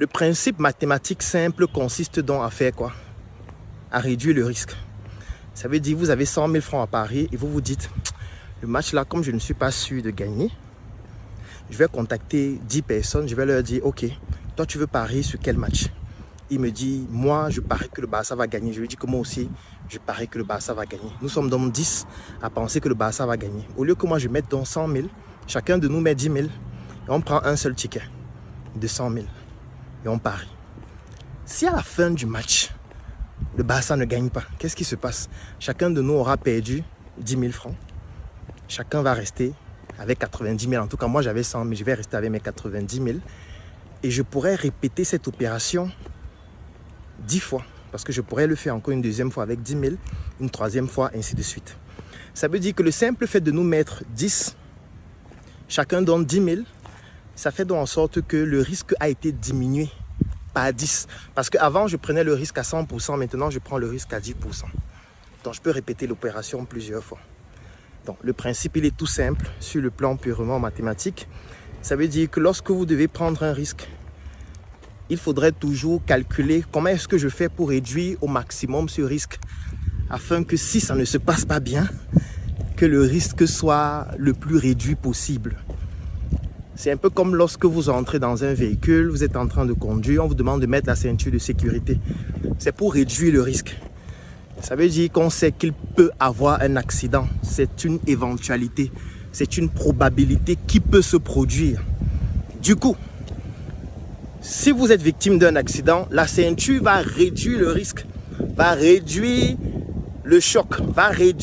Le principe mathématique simple consiste donc à faire quoi? À réduire le risque. Ça veut dire que vous avez 100 000 francs à parier et vous vous dites, le match là, comme je ne suis pas sûr de gagner, je vais contacter 10 personnes, je vais leur dire, ok, toi tu veux parier sur quel match? Il me dit, moi je parie que le Barça va gagner. Je lui dis que moi aussi, je parie que le Barça va gagner. Nous sommes donc 10 à penser que le Barça va gagner. Au lieu que moi je mette donc 100 000, chacun de nous met 10 000 et on prend un seul ticket de 100 000 et on parie. Si à la fin du match, le Barça ne gagne pas, qu'est-ce qui se passe? Chacun de nous aura perdu 10 000 francs. Chacun va rester avec 90 000. En tout cas, moi j'avais 100 000, je vais rester avec mes 90 000. Et je pourrais répéter cette opération 10 fois. Parce que je pourrais le faire encore une deuxième fois avec 10 000, une troisième fois, ainsi de suite. Ça veut dire que le simple fait de nous mettre 10, chacun donne 10 000, ça fait donc en sorte que le risque a été diminué par 10. Parce qu'avant, je prenais le risque à 100%, maintenant je prends le risque à 10%. Donc je peux répéter l'opération plusieurs fois. Donc le principe, il est tout simple sur le plan purement mathématique. Ça veut dire que lorsque vous devez prendre un risque, il faudrait toujours calculer comment est-ce que je fais pour réduire au maximum ce risque afin que si ça ne se passe pas bien, que le risque soit le plus réduit possible. C'est un peu comme lorsque vous entrez dans un véhicule, vous êtes en train de conduire, on vous demande de mettre la ceinture de sécurité. C'est pour réduire le risque. Ça veut dire qu'on sait qu'il peut avoir un accident. C'est une éventualité, c'est une probabilité qui peut se produire. Du coup, si vous êtes victime d'un accident, la ceinture va réduire le risque, va réduire le choc, va réduire